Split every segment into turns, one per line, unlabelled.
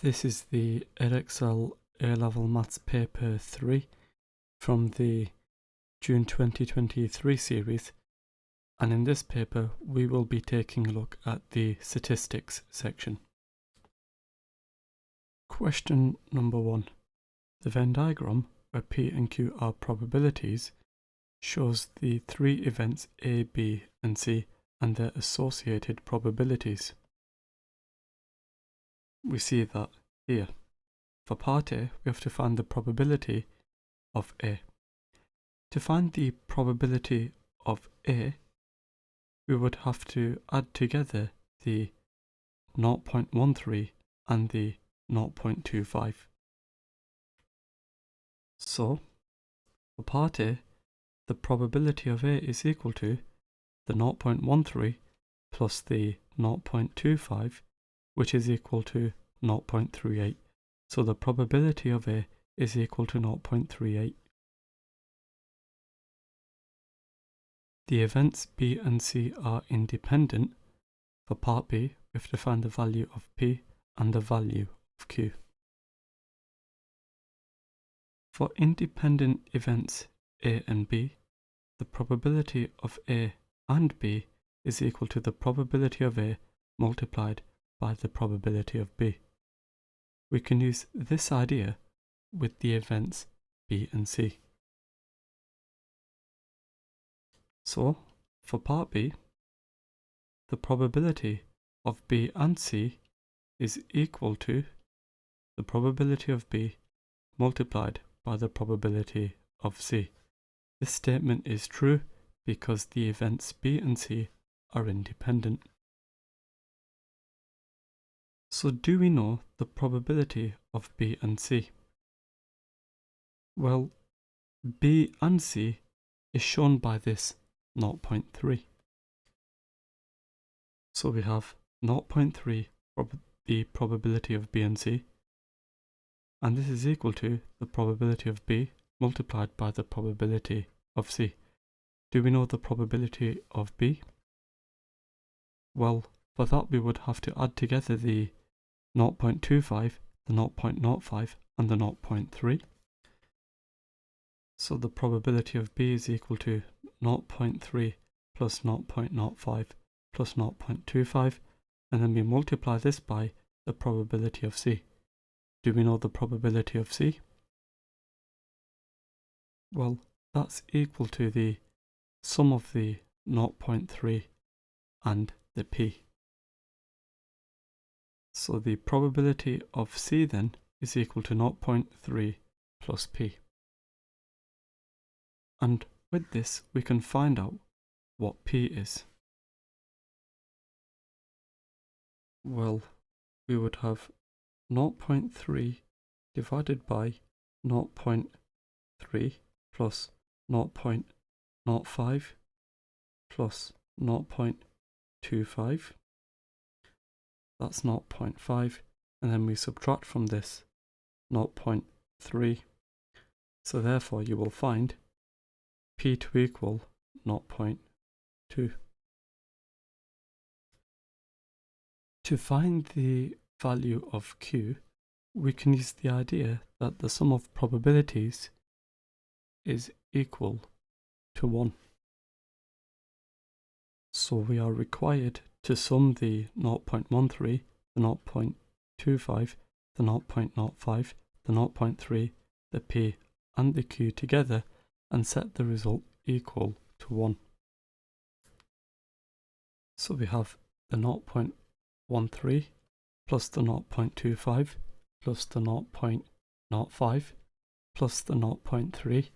This is the EdExcel A-Level Maths Paper 3 from the June 2023 series, and in this paper we will be taking a look at the statistics section. Question number 1. The Venn diagram, where P and Q are probabilities, shows the three events A, B and C and their associated probabilities. We see that here. For part A, we have to find the probability of A. To find the probability of A, we would have to add together the 0.13 and the 0.25. So, for part A, the probability of A is equal to the 0.13 plus the 0.25, which is equal to 0.38. So the probability of A is equal to 0.38. The events B and C are independent. For part B, we have to find the value of P and the value of Q. For independent events A and B, the probability of A and B is equal to the probability of A multiplied by the probability of B. We can use this idea with the events B and C. So, for part B, the probability of B and C is equal to the probability of B multiplied by the probability of C. This statement is true because the events B and C are independent. So do we know the probability of B and C? Well, B and C is shown by this 0.3. So we have 0.3 the probability of B and C, and this is equal to the probability of B multiplied by the probability of C. Do we know the probability of B? Well, for that we would have to add together the 0.25, the 0.05 and the 0.3. So the probability of B is equal to 0.3 plus 0.05 plus 0.25, and then we multiply this by the probability of C. Do we know the probability of C? Well, that's equal to the sum of the 0.3 and the P. So the probability of C then is equal to 0.3 plus P. And with this we can find out what P is. Well, we would have 0.3 divided by 0.3 plus 0.05 plus 0.25. That's 0.5, and then we subtract from this 0.3. So therefore you will find P to equal 0.2. To find the value of Q, we can use the idea that the sum of probabilities is equal to 1. So we are required to sum the 0.13, the 0.25, the 0.05, the 0.3, the P and the Q together and set the result equal to 1. So we have the 0.13 plus the 0.25 plus the 0.05 plus the 0.3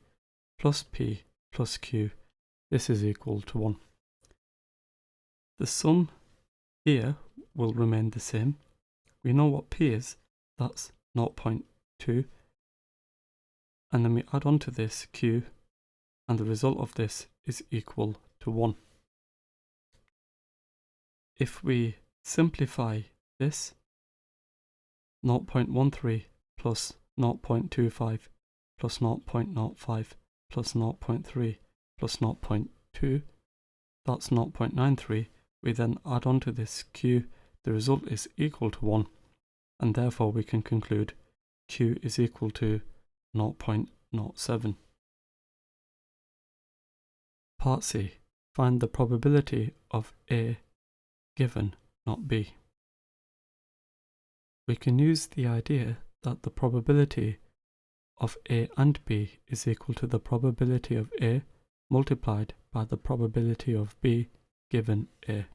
plus P plus Q. This is equal to 1. The sum here will remain the same. We know what P is, that's 0.2, and then we add on to this Q, and the result of this is equal to 1. If we simplify this, 0.13 plus 0.25 plus 0.05 plus 0.3 plus 0.2, that's 0.93. We then add on to this Q, the result is equal to 1. and therefore we can conclude Q is equal to 0.07. Part C. Find the probability of A given, not B. We can use the idea that the probability of A and B is equal to the probability of A multiplied by the probability of B given A.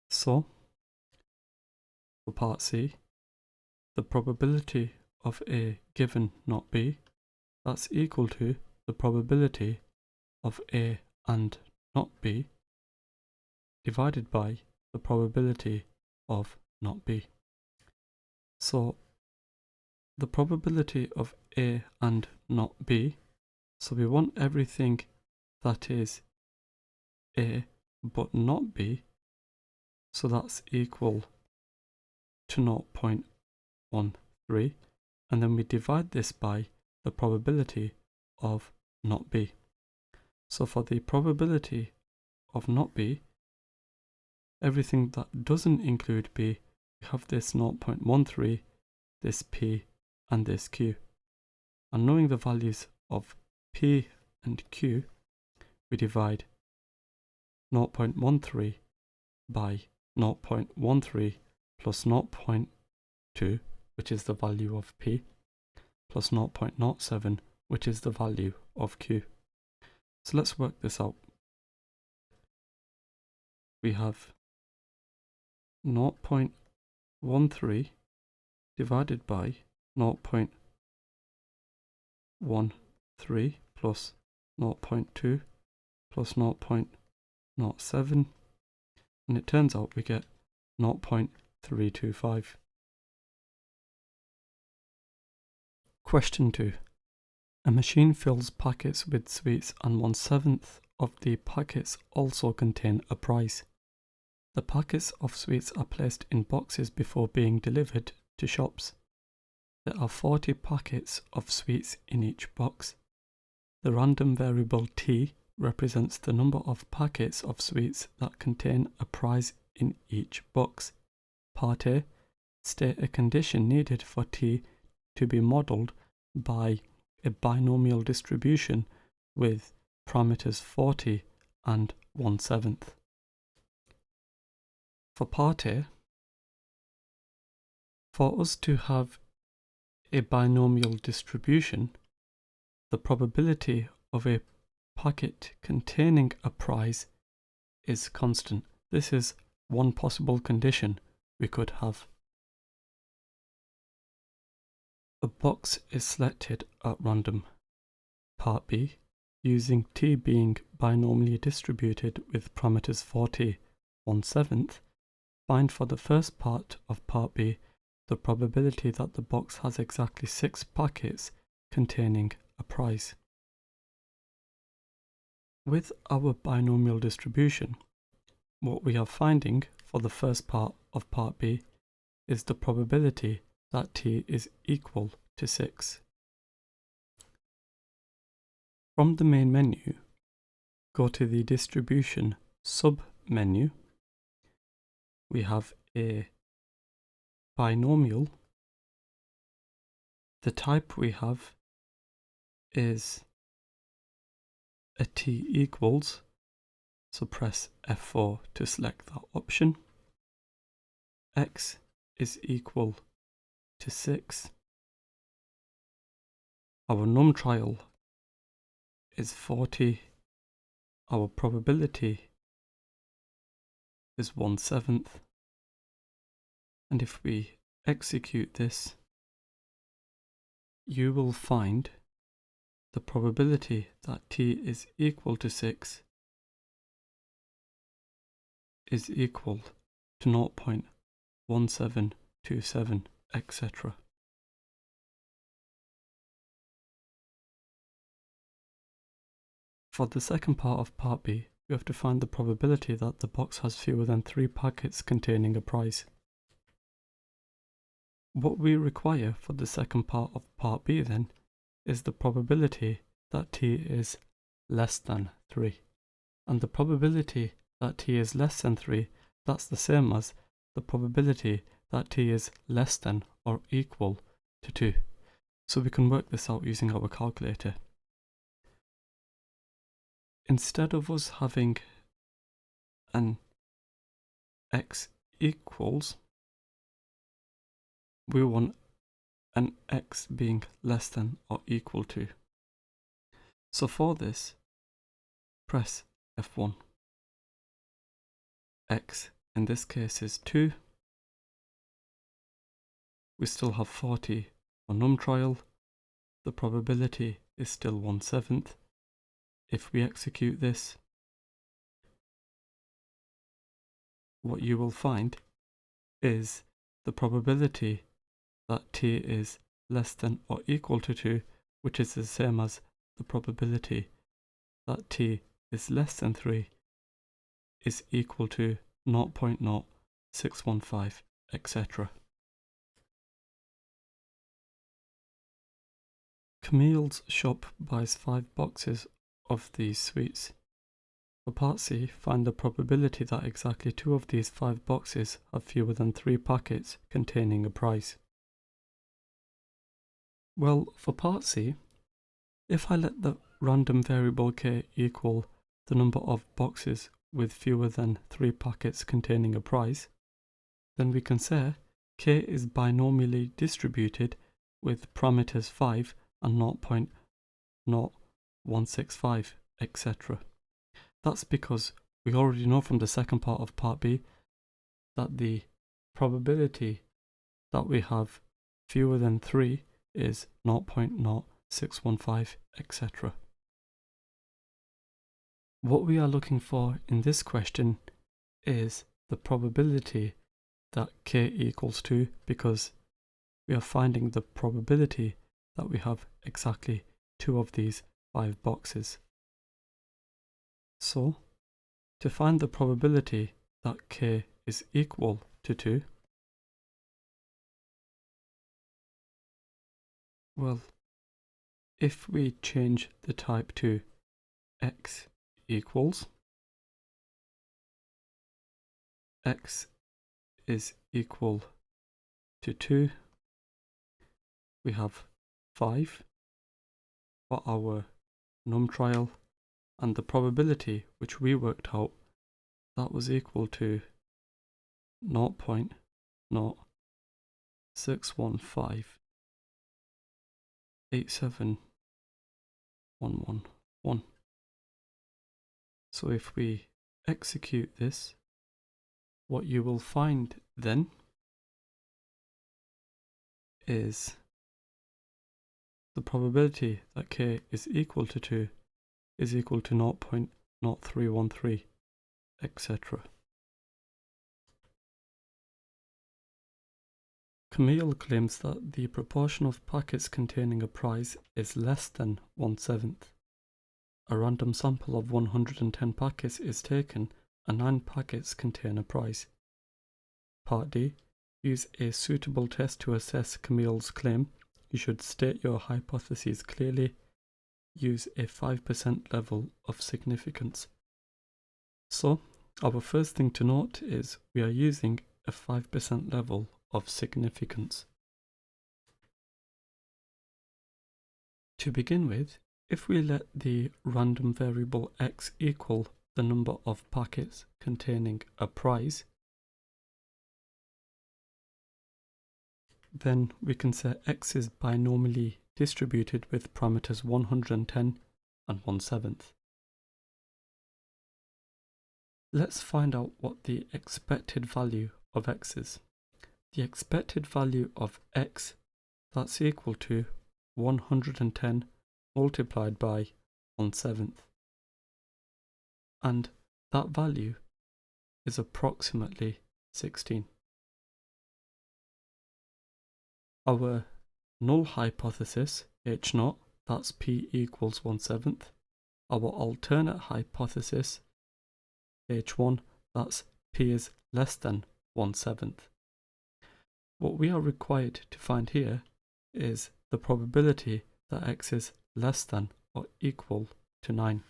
So, for part C, the probability of A given, not B, that's equal to the probability of A and not B divided by the probability of not B. So, the probability of A and not B, so we want everything that is A but not B, so that's equal to 0.13, and then we divide this by the probability of not B. So for the probability of not B, everything that doesn't include B, we have this 0.13, this P and this Q. And knowing the values of P and Q, we divide 0.13 by 0.13 plus 0.2, which is the value of P, plus 0.07, which is the value of Q. So let's work this out. We have 0.13 divided by 0.13 plus 0.2 plus 0.07, and it turns out we get 0.325. Question 2. A machine fills packets with sweets and 1/7 of the packets also contain a prize. The packets of sweets are placed in boxes before being delivered to shops. There are 40 packets of sweets in each box. The random variable t represents the number of packets of sweets that contain a prize in each box. Part A. State a condition needed for t to be modelled by a binomial distribution with parameters 40 and 1/7. For part A, for us to have a binomial distribution, the probability of a packet containing a prize is constant. This is one possible condition we could have. A box is selected at random. Part B, using t being binomially distributed with parameters 40, 1/7, find for the first part of part B the probability that the box has exactly 6 packets containing a prize. With our binomial distribution, what we are finding for the first part of part B is the probability that t is equal to 6. From the main menu, go to the distribution sub-menu. We have a binomial. The type we have is a t equals, so press F4 to select that option. X is equal to 6. Our num trial is 40. Our probability is 1/7. And if we execute this, you will find the probability that t is equal to 6 is equal to 0.1727, etc. For the second part of part B, we have to find the probability that the box has fewer than 3 packets containing a prize. What we require for the second part of part B then is the probability that t is less than 3. And the probability that t is less than 3, that's the same as the probability that t is less than or equal to 2. So we can work this out using our calculator. Instead of us having an x equals, we want an x being less than or equal to. So for this, press F1. X in this case is 2. We still have 40 on num trial. The probability is still 1/7. If we execute this, what you will find is the probability that t is less than or equal to 2, which is the same as the probability that t is less than 3, is equal to 0.0615, etc. Camille's shop buys 5 boxes of these sweets. For part C, find the probability that exactly 2 of these 5 boxes have fewer than 3 packets containing a prize. Well, for part C, if I let the random variable k equal the number of boxes with fewer than 3 packets containing a prize, then we can say k is binomially distributed with parameters 5 and 0.0165, etc. That's because we already know from the second part of part B that the probability that we have fewer than 3 is 0.0615, etc. What we are looking for in this question is the probability that k equals 2, because we are finding the probability that we have exactly 2 of these 5 boxes. So, to find the probability that k is equal to 2, well, if we change the type to x equals, x is equal to 2, we have 5 for our num trial, and the probability which we worked out, that was equal to 0.0615 87111. So if we execute this, what you will find then is the probability that k is equal to 2 is equal to 0.0313, etc. Camille claims that the proportion of packets containing a prize is less than 1/7. A random sample of 110 packets is taken and 9 packets contain a prize. Part D. Use a suitable test to assess Camille's claim. You should state your hypotheses clearly. Use a 5% level of significance. So, our first thing to note is we are using a 5% level of significance. To begin with, if we let the random variable x equal the number of packets containing a prize, then we can say x is binomially distributed with parameters 110 and 1/7. Let's find out what the expected value of x is. The expected value of x, that's equal to 110 multiplied by 1/7. And that value is approximately 16. Our null hypothesis, H0, that's p equals 1/7. Our alternate hypothesis, H1, that's p is less than 1/7. What we are required to find here is the probability that x is less than or equal to 9.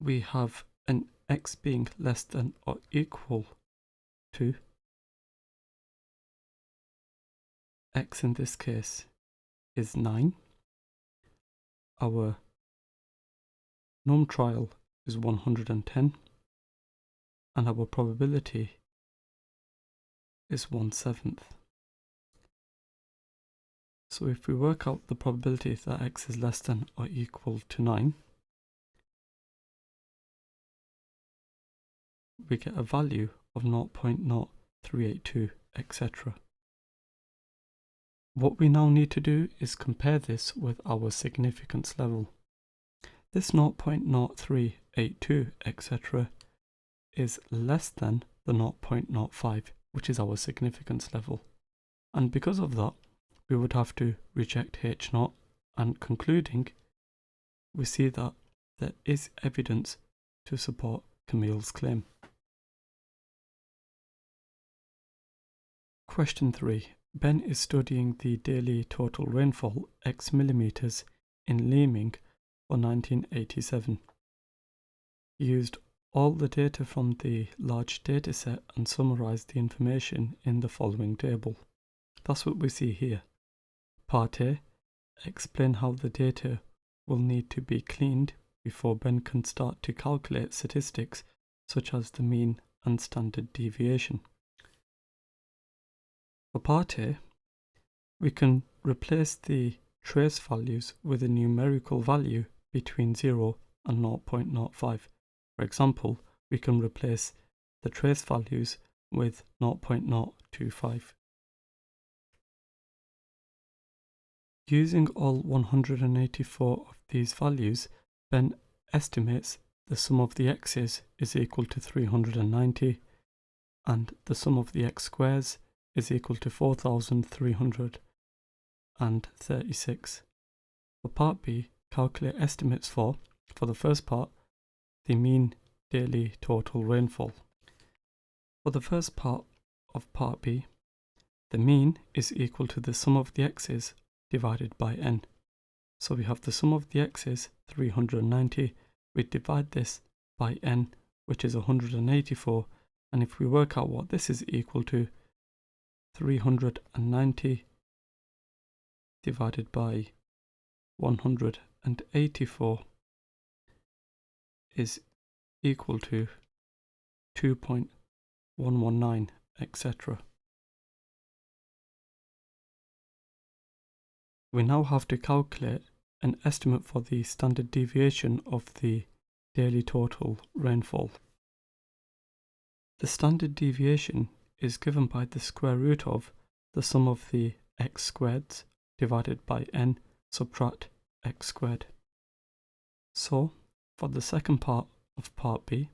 We have an x being less than or equal to x in this case is 9. Our num trial is 110 and our probability is 1/7. So if we work out the probability that x is less than or equal to 9, we get a value of 0.0382, etc. What we now need to do is compare this with our significance level. This 0.0382, etc. is less than the 0.05, which is our significance level. And because of that, we would have to reject H0, and concluding, we see that there is evidence to support Camille's claim. Question 3. Ben is studying the daily total rainfall x millimeters in Leeming for 1987. He used all the data from the large dataset and summarized the information in the following table. That's what we see here. Part A, explain how the data will need to be cleaned before Ben can start to calculate statistics such as the mean and standard deviation. For part A, we can replace the trace values with a numerical value between 0 and 0.05. For example, we can replace the trace values with 0.025. Using all 184 of these values, Ben estimates the sum of the x's is equal to 390 and the sum of the x squares is equal to 4,336. For part B, calculate estimates for the first part, the mean daily total rainfall. For the first part of part B, the mean is equal to the sum of the x's divided by n. So we have the sum of the x's, 390, we divide this by n, which is 184, and if we work out what this is equal to, 390 divided by 184 is equal to 2.119, etc. We now have to calculate an estimate for the standard deviation of the daily total rainfall. The standard deviation is given by the square root of the sum of the x squareds divided by n subtract x squared. So, for the second part of part B,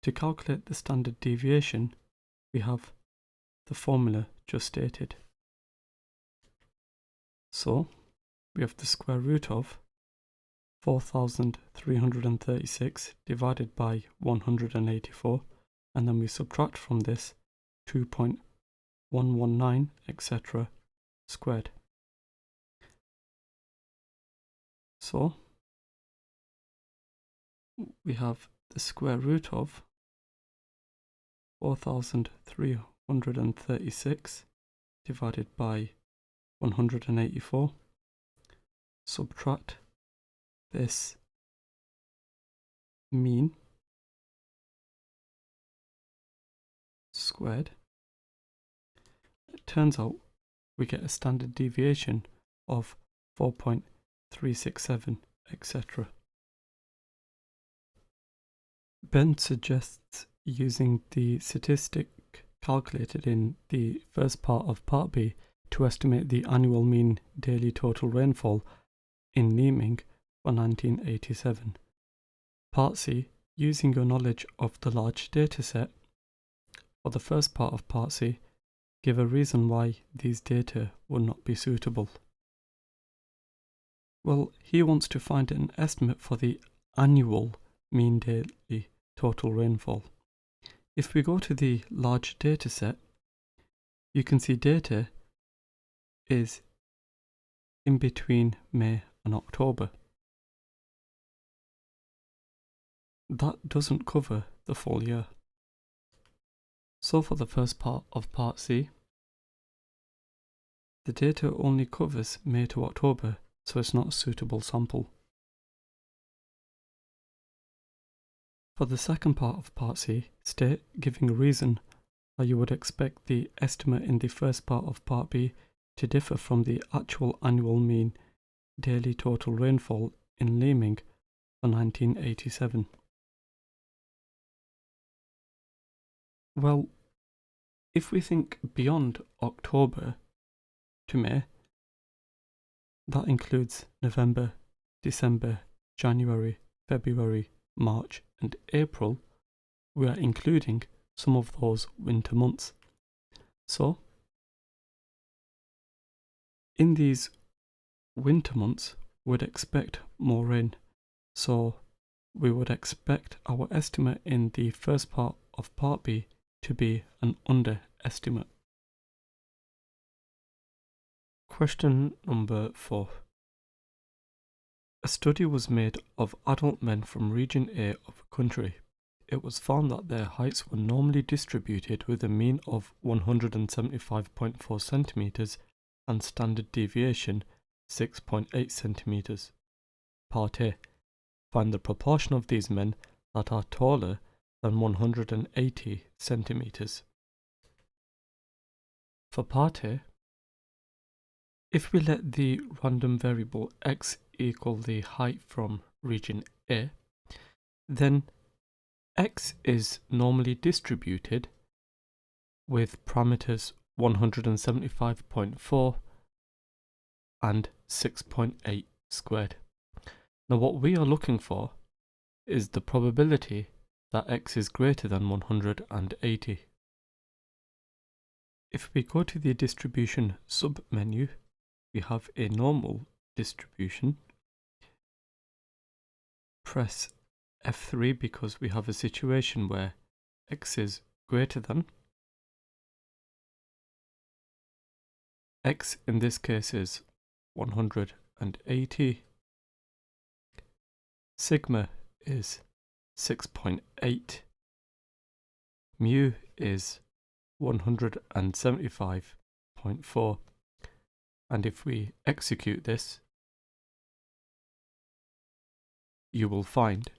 to calculate the standard deviation, we have the formula just stated. So, we have the square root of 4,336 divided by 184, and then we subtract from this 2.119, etc. squared. So, we have the square root of 4,336 divided by 184, subtract this mean squared. It turns out we get a standard deviation of 4.367, etc. Ben suggests using the statistic calculated in the first part of part B to estimate the annual mean daily total rainfall in Leeming for 1987. Part C, using your knowledge of the large dataset, for the first part of part C, give a reason why these data would not be suitable. Well, he wants to find an estimate for the annual mean daily total rainfall. If we go to the large dataset, you can see data is in between May and October. that doesn't cover the full year. So for the first part of Part C, the data only covers May to October, so it's not a suitable sample. For the second part of Part C, state, giving a reason, how you would expect the estimate in the first part of Part B to differ from the actual annual mean daily total rainfall in Leeming for 1987. Well, if we think beyond October to May, that includes November, December, January, February, March and April, we are including some of those winter months. So, in these winter months, we'd expect more rain. So, we would expect our estimate in the first part of Part B to be an underestimate. Question number 4. A study was made of adult men from Region A of a country. It was found that their heights were normally distributed with a mean of 175.4 centimeters and standard deviation 6.8 centimeters. Part A. Find the proportion of these men that are taller than 180 centimeters. For Part A, if we let the random variable x equal the height from region A, then x is normally distributed with parameters 175.4 and 6.8 squared. Now what we are looking for is the probability that x is greater than 180. If we go to the distribution sub-menu, we have a normal distribution. Press F3 because we have a situation where x is greater than. X in this case is 180. Sigma is 6.8. Mu is 175.4. And if we execute this, you will find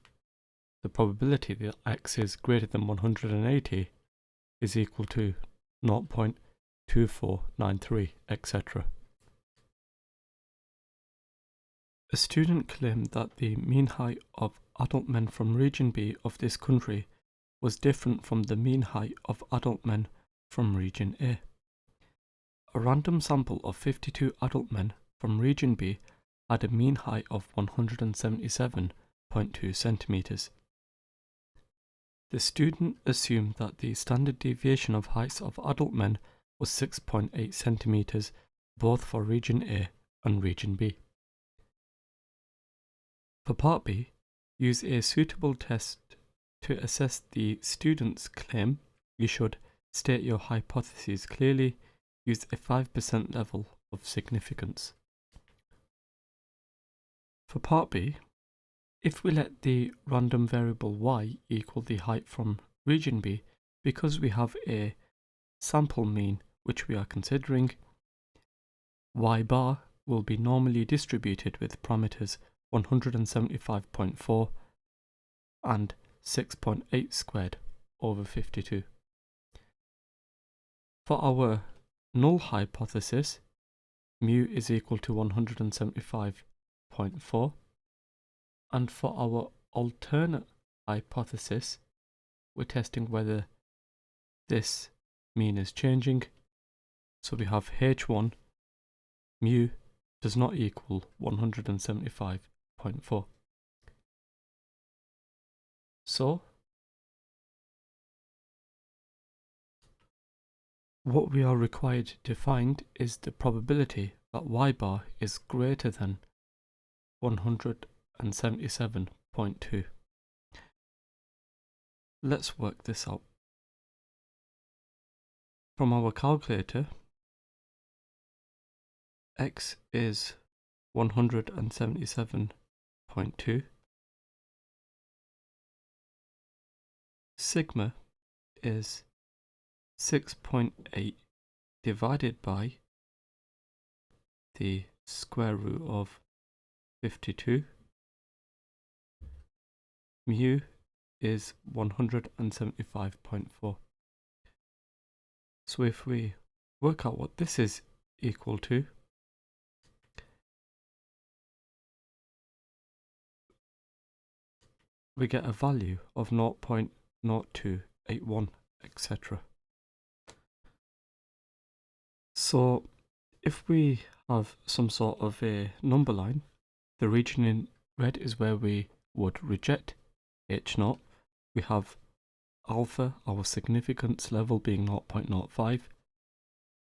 the probability that x is greater than 180 is equal to 0.2493, etc. A student claimed that the mean height of adult men from Region B of this country was different from the mean height of adult men from Region A. A random sample of 52 adult men from Region B had a mean height of 177.2 centimeters. The student assumed that the standard deviation of heights of adult men was 6.8 centimeters, both for Region A and Region B. For Part B, use a suitable test to assess the student's claim. You should state your hypotheses clearly, use a 5% level of significance. For Part B, if we let the random variable y equal the height from Region B, because we have a sample mean which we are considering, y bar will be normally distributed with parameters 175.4 and 6.8 squared over 52. For our null hypothesis, mu is equal to 175.4, and for our alternate hypothesis, we're testing whether this mean is changing. So we have h1 mu does not equal 175.4. So what we are required to find is the probability that y bar is greater than 177.2. Let's work this out. From our calculator, x is 177.2. sigma is 6.8 divided by the square root of 52. Mu is 175.4. So if we work out what this is equal to, we get a value of 0.0281, etc. So if we have some sort of a number line, the region in red is where we would reject H0. We have alpha, our significance level, being 0.05.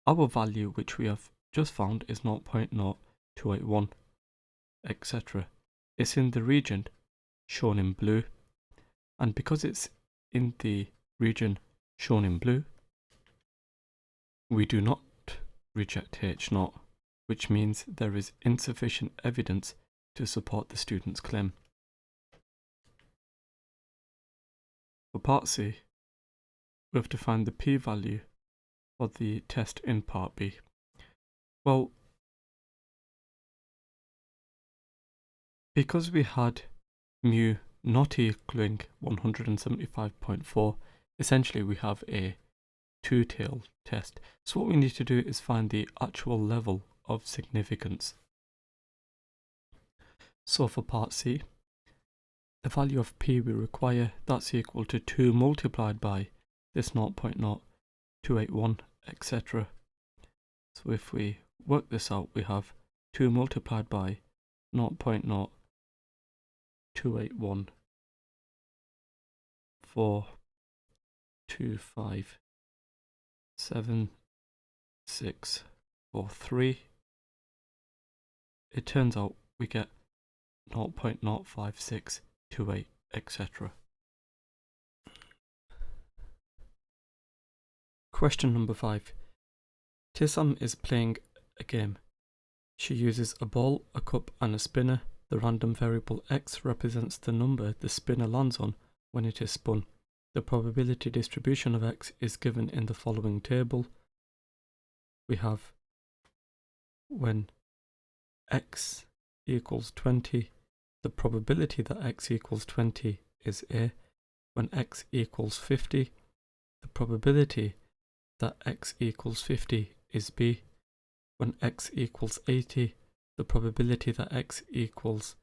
Our value, which we have just found, is 0.0281, etc. It's in the region shown in blue, and because it's in the region shown in blue, we do not reject H0, which means there is insufficient evidence to support the student's claim. For part C, we have to find the p-value for the test in part B. Well, because we had mu not equaling 175.4, essentially we have a two-tailed test. So what we need to do is find the actual level of significance. So for part C, the value of p we require, that's equal to 2 multiplied by this 0.0281, etc. So if we work this out, we have 2 multiplied by 0.0281 4257643. It turns out we get 0.05628, etc. Question number 5. Tissam is playing a game. She uses a ball, a cup and a spinner. The random variable x represents the number the spinner lands on when it is spun. The probability distribution of x is given in the following table. We have when x equals 20, the probability that x equals 20 is A. When x equals 50, the probability that x equals 50 is B. When x equals 80, the probability that x equals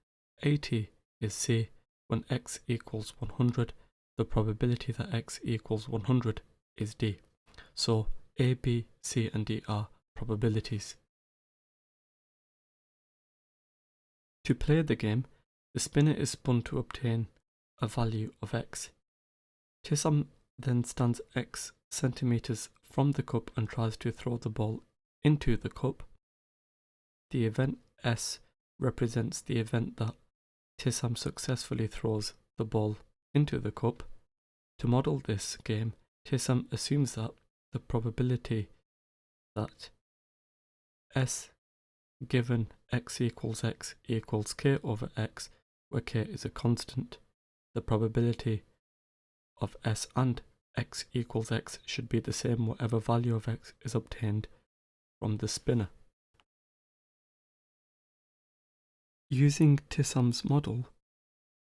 80 is C. When x equals 100, the probability that x equals 100 is D. So A, B, C and D are probabilities. To play the game, the spinner is spun to obtain a value of x. Tissam then stands x centimeters from the cup and tries to throw the ball into the cup. The event S represents the event that Tissam successfully throws the ball into the cup. To model this game, Tissam assumes that the probability that S given x equals k over x, where k is a constant, the probability of S and x equals x should be the same whatever value of x is obtained from the spinner. Using Tissam's model,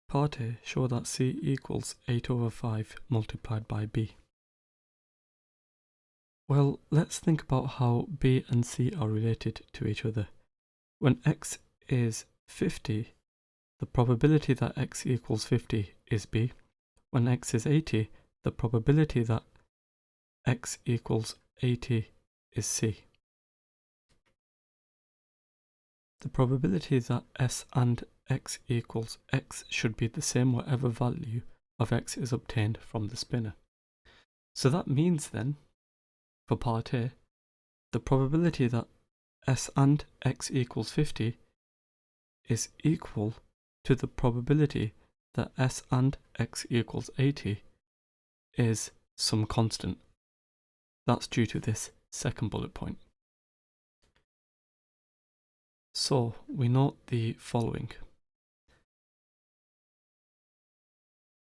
part A show that C equals 8 over 5 multiplied by B. Well, let's think about how B and C are related to each other. When x is 50, the probability that x equals 50 is B. When x is 80, the probability that x equals 80 is C. The probability that S and x equals x should be the same whatever value of x is obtained from the spinner. So that means then, for part A, the probability that S and x equals 50 is equal to the probability that S and x equals 80 is some constant. That's due to this second bullet point. So we note the following.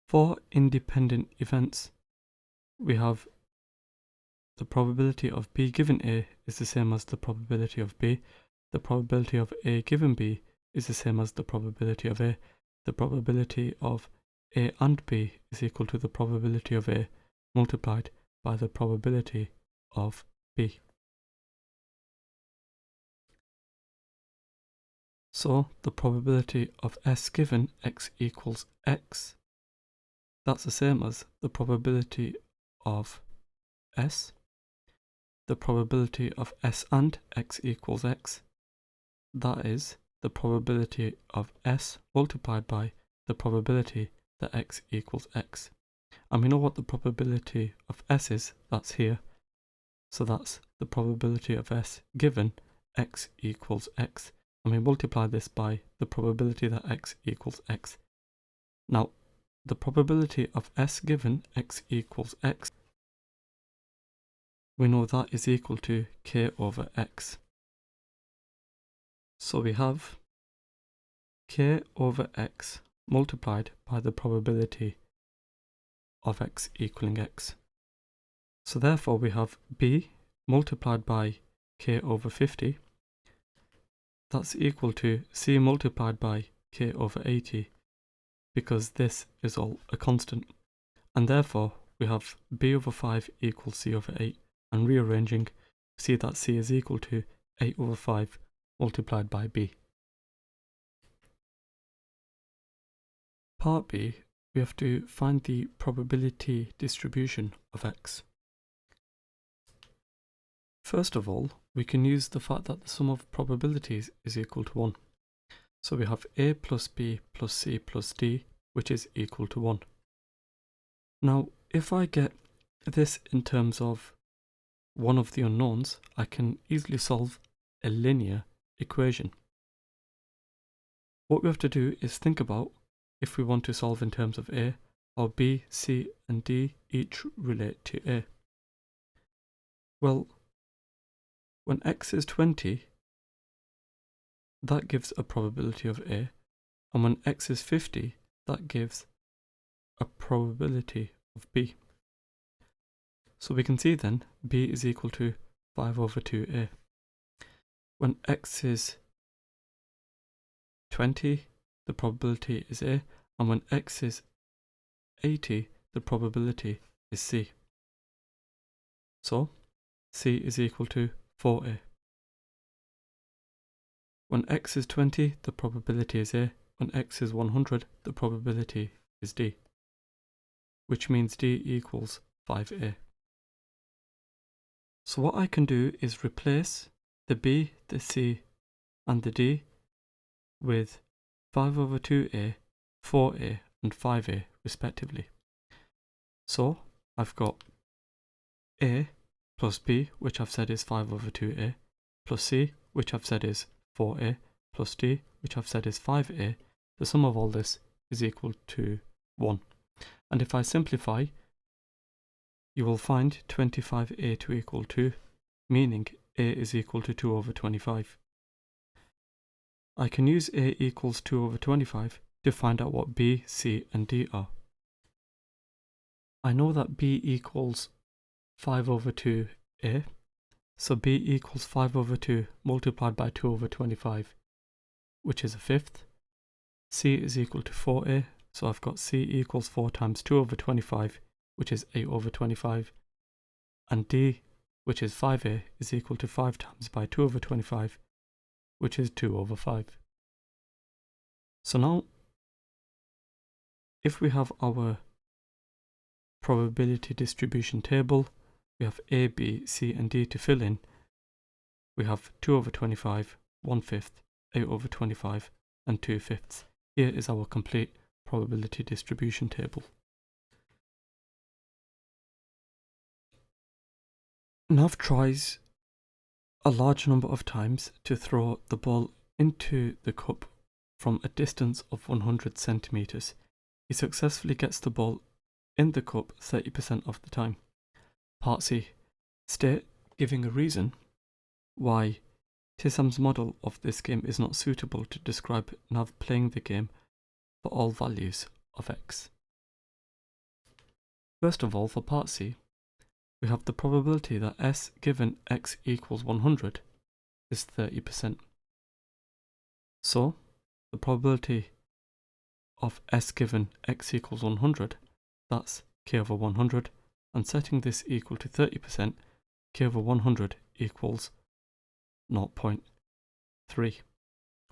For independent events, we have the probability of B given A is the same as the probability of B. The probability of A given B is the same as the probability of A. The probability of A and B is equal to the probability of A multiplied by the probability of B. So the probability of S given x equals x, that's the same as the probability of S. The probability of S and x equals x, that is the probability of S multiplied by the probability that x equals x. And we know what the probability of S is, that's here. So that's the probability of S given x equals x. And we multiply this by the probability that x equals x. Now, the probability of S given x equals x, we know that is equal to k over x. So we have k over x multiplied by the probability of x equaling x. So therefore we have b multiplied by k over 50. That's equal to c multiplied by k over 80, because this is all a constant. And therefore we have b over 5 equals c over 8. And rearranging, we see that c is equal to 8 over 5 multiplied by b. Part B, we have to find the probability distribution of x. First of all, we can use the fact that the sum of probabilities is equal to 1. So we have a plus b plus c plus d, which is equal to 1. Now, if I get this in terms of one of the unknowns, I can easily solve a linear equation. What we have to do is think about if we want to solve in terms of a, how b, c and d each relate to a. Well, when x is 20, that gives a probability of a, and when x is 50, that gives a probability of b. So we can see then b is equal to 5 over 2a. When x is 20, the probability is a, and when x is 80, the probability is c. So c is equal to 4a. When x is 20, the probability is a. When x is 100, the probability is d, which means d equals 5a. So what I can do is replace the b, the c and the d with 5 over 2a, 4a and 5a respectively. So I've got a plus b, which I've said is 5 over 2a, plus c, which I've said is 4a, plus d, which I've said is 5a. The sum of all this is equal to 1. And if I simplify, you will find 25a to equal 2, meaning a is equal to 2 over 25. I can use a equals 2 over 25 to find out what b, c and d are. I know that b equals 5 over 2a, so b equals 5 over 2 multiplied by 2 over 25, which is a fifth. C is equal to 4a, so I've got c equals 4 times 2 over 25, which is 8 over 25. And d, which is 5a, is equal to 5 times by 2 over 25, which is 2 over 5. So now, if we have our probability distribution table, we have a, b, c and d to fill in. We have 2 over 25, 1/5, 8 over 25 and 2/5. Here is our complete probability distribution table. Nav tries a large number of times to throw the ball into the cup from a distance of 100 centimeters. He successfully gets the ball in the cup 30% of the time. Part C. State, giving a reason, why Tissam's model of this game is not suitable to describe Nav playing the game for all values of x. First of all, for part C, we have the probability that S given x equals 100 is 30%. So, the probability of S given x equals 100, that's k over 100, and setting this equal to 30%, k over 100 equals 0.3,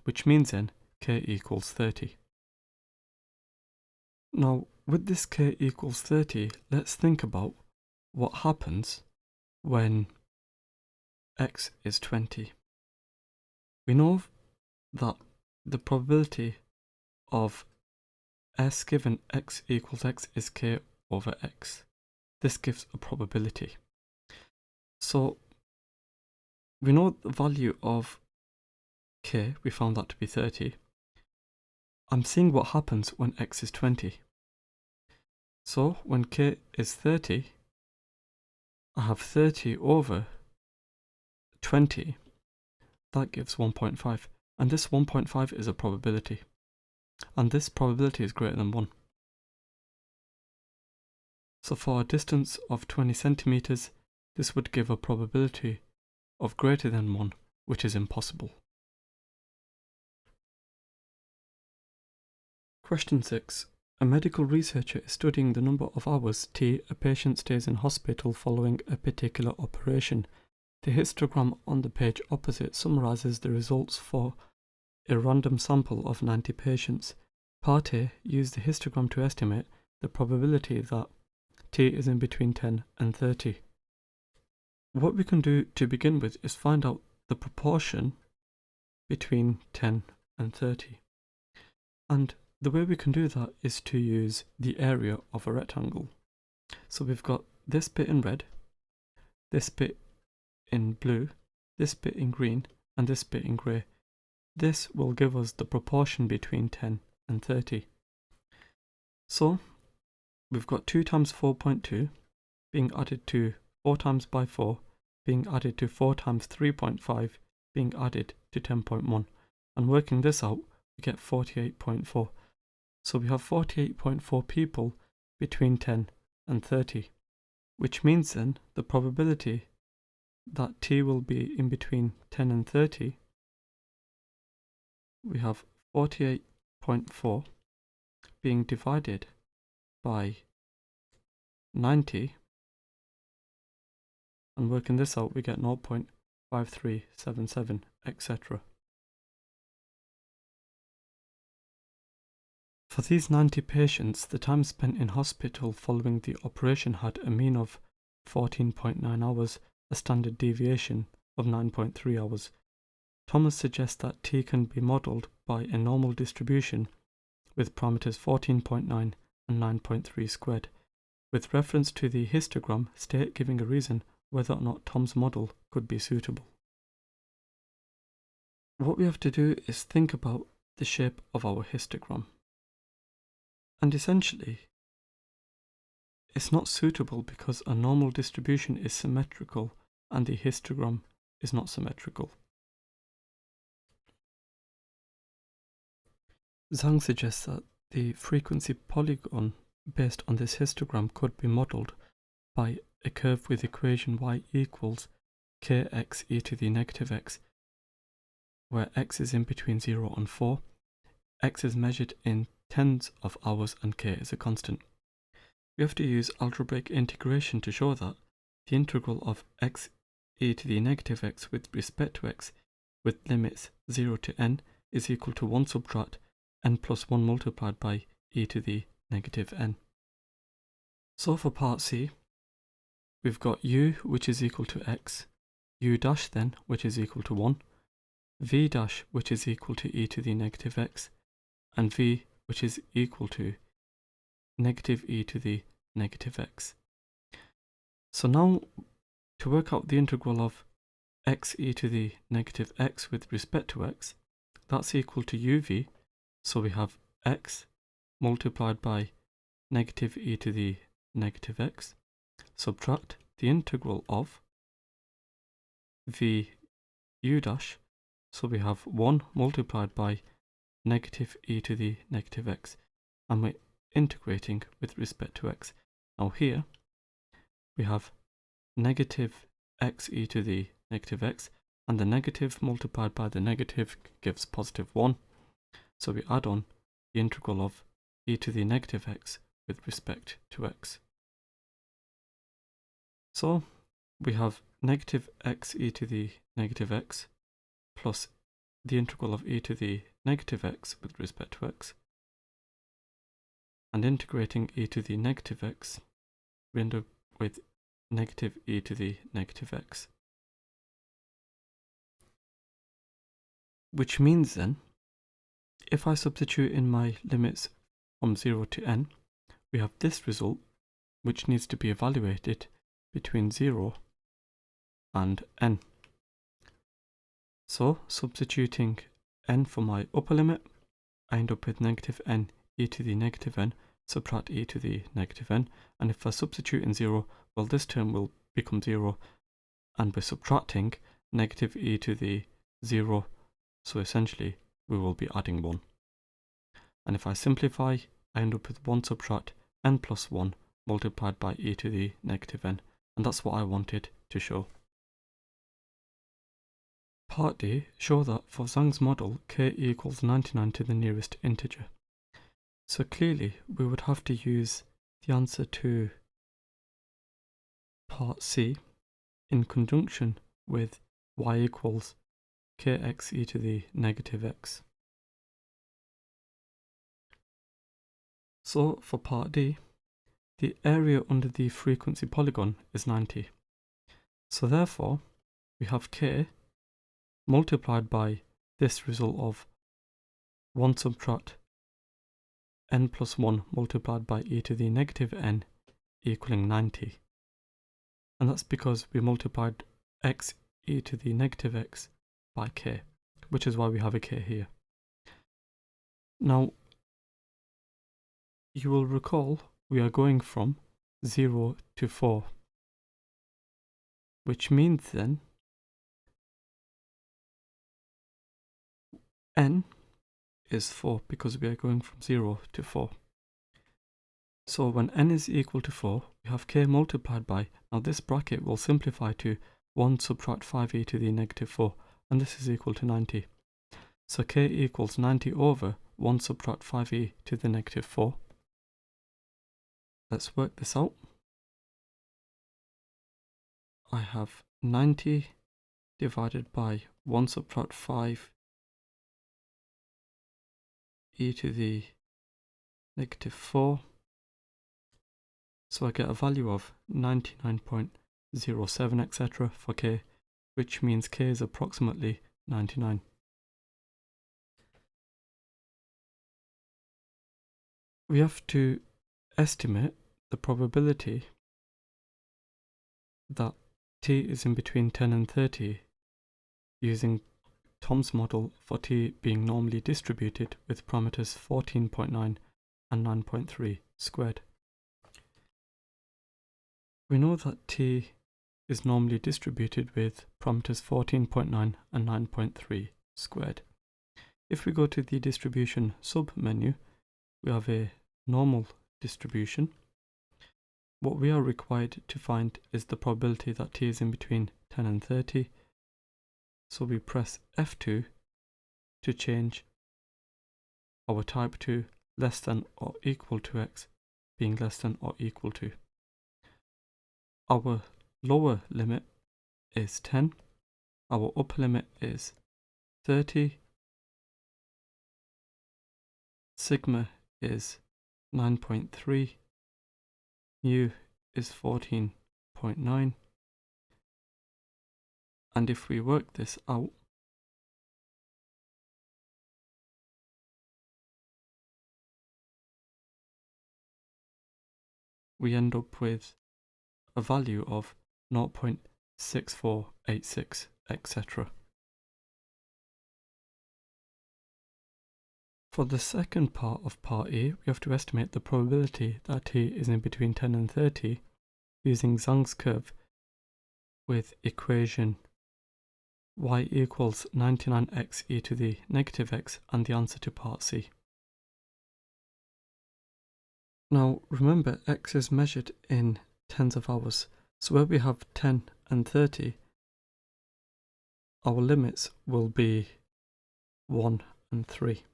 which means then k equals 30. Now, with this k equals 30, let's think about what happens when x is 20. We know that the probability of S given x equals x is k over x. This gives a probability. So we know the value of k, we found that to be 30. I'm seeing what happens when x is 20. So when k is 30, I have 30 over 20. That gives 1.5. And this 1.5 is a probability. And this probability is greater than 1. So for a distance of 20 centimeters, this would give a probability of greater than 1, which is impossible. Question 6. A medical researcher is studying the number of hours T a patient stays in hospital following a particular operation. The histogram on the page opposite summarizes the results for a random sample of 90 patients. Part A used the histogram to estimate the probability that T is in between 10 and 30. What we can do to begin with is find out the proportion between 10 and 30. And the way we can do that is to use the area of a rectangle. So we've got this bit in red, this bit in blue, this bit in green, and this bit in grey. This will give us the proportion between 10 and 30. So we've got 2 times 4.2 being added to 4 times by 4 being added to 4 times 3.5 being added to 10.1. And working this out, we get 48.4. So we have 48.4 people between 10 and 30, which means then the probability that T will be in between 10 and 30, we have 48.4 being divided by 90, and working this out we get 0.5377, etc. For these 90 patients, the time spent in hospital following the operation had a mean of 14.9 hours, a standard deviation of 9.3 hours. Thomas suggests that T can be modelled by a normal distribution with parameters 14.9 and 9.3 squared. With reference to the histogram, state giving a reason whether or not Tom's model could be suitable. What we have to do is think about the shape of our histogram. And essentially, it's not suitable because a normal distribution is symmetrical and the histogram is not symmetrical. Zhang suggests that the frequency polygon based on this histogram could be modelled by a curve with equation y equals kx e to the negative x, where x is in between 0 and 4, x is measured in tens of hours and k is a constant. We have to use algebraic integration to show that the integral of x e to the negative x with respect to x with limits 0 to n is equal to 1 subtract n plus 1 multiplied by e to the negative n. So for part C, we've got u which is equal to x, u dash then which is equal to 1, v dash which is equal to e to the negative x, and v which is equal to negative e to the negative x. So now to work out the integral of x e to the negative x with respect to x, that's equal to uv, so we have x multiplied by negative e to the negative x, subtract the integral of v u dash, so we have 1 multiplied by negative e to the negative x, and we're integrating with respect to x. Now here we have negative x e to the negative x, and the negative multiplied by the negative gives positive 1. So we add on the integral of e to the negative x with respect to x. So we have negative x e to the negative x plus the integral of e to the negative x with respect to x. And integrating e to the negative x, we end up with negative e to the negative x. Which means then, if I substitute in my limits from 0 to n, we have this result, which needs to be evaluated between 0 and n. So, substituting n for my upper limit, I end up with negative n e to the negative n, subtract e to the negative n, and if I substitute in 0, well, this term will become 0, and we're subtracting negative e to the 0, so essentially we will be adding 1. And if I simplify, I end up with 1 subtract n plus 1 multiplied by e to the negative n, and that's what I wanted to show. Part D, show that for Zhang's model, k equals 99 to the nearest integer. So clearly, we would have to use the answer to part C in conjunction with y equals kx e to the negative x. So for part D, the area under the frequency polygon is 90. So therefore, we have k multiplied by this result of 1 subtract n plus 1 multiplied by e to the negative n equaling 90. And that's because we multiplied x e to the negative x by k, which is why we have a k here. Now, you will recall we are going from 0 to 4, which means then n is 4 because we are going from 0 to 4. So when n is equal to 4, we have k multiplied by, now this bracket will simplify to 1 subtract 5e to the negative 4, and this is equal to 90. So k equals 90 over 1 subtract 5e to the negative 4. Let's work this out. I have 90 divided by 1 subtract 5 e to the negative 4. So I get a value of 99.07 etc. for k, which means k is approximately 99. We have to estimate the probability that t is in between 10 and 30 using Tom's model for t being normally distributed with parameters 14.9 and 9.3 squared. We know that t is normally distributed with parameters 14.9 and 9.3 squared. If we go to the distribution sub-menu, we have a normal distribution. What we are required to find is the probability that t is in between 10 and 30. So we press F2 to change our type to less than or equal to x being less than or equal to. Our lower limit is 10, our upper limit is 30, sigma is 9.3, mu is 14.9, and if we work this out, we end up with a value of 0.6486, etc. For the second part of part A, we have to estimate the probability that t is in between 10 and 30 using Zhang's curve with equation y equals 99x e to the negative x and the answer to part C. Now remember, x is measured in tens of hours, so where we have 10 and 30, our limits will be 1 and 3.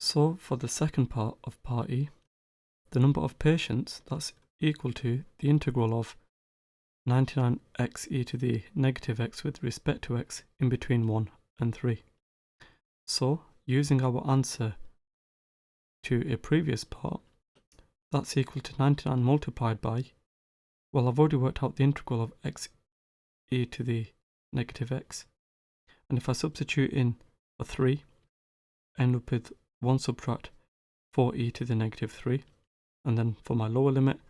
So for the second part of part E, the number of patients, that's equal to the integral of 99x e to the negative x with respect to x in between 1 and 3. So using our answer to a previous part, that's equal to 99 multiplied by, well, I've already worked out the integral of x e to the negative x, and if I substitute in a 3, I end up with 1 subtract 4e to the negative 3, and then for my lower limit,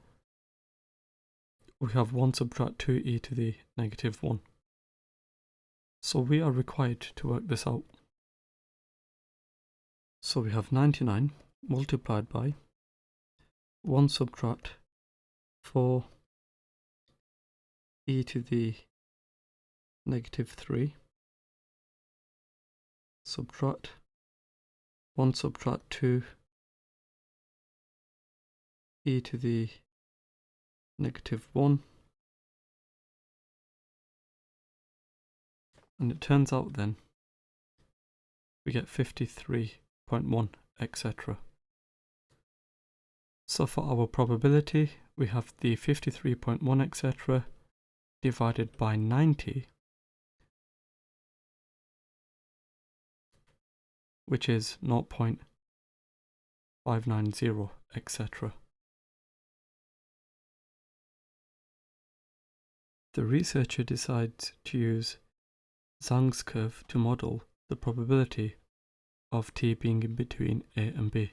we have 1 subtract 2e to the negative 1. So we are required to work this out. So we have 99 multiplied by 1 subtract 4e to the negative 3 subtract 1 subtract 2 e to the negative 1, and it turns out then we get 53.1, etc. So for our probability, we have the 53.1, etc. divided by 90, which is 0.590, etc. The researcher decides to use Zhang's curve to model the probability of t being in between A and B.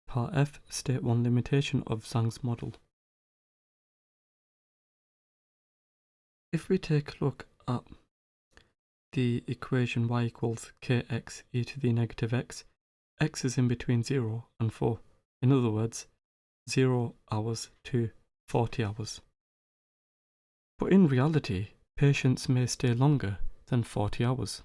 Part F, state one limitation of Zhang's model. If we take a look at the equation y equals kx e to the negative x, x is in between 0 and 4. In other words, 0 hours to 40 hours. But in reality, patients may stay longer than 40 hours.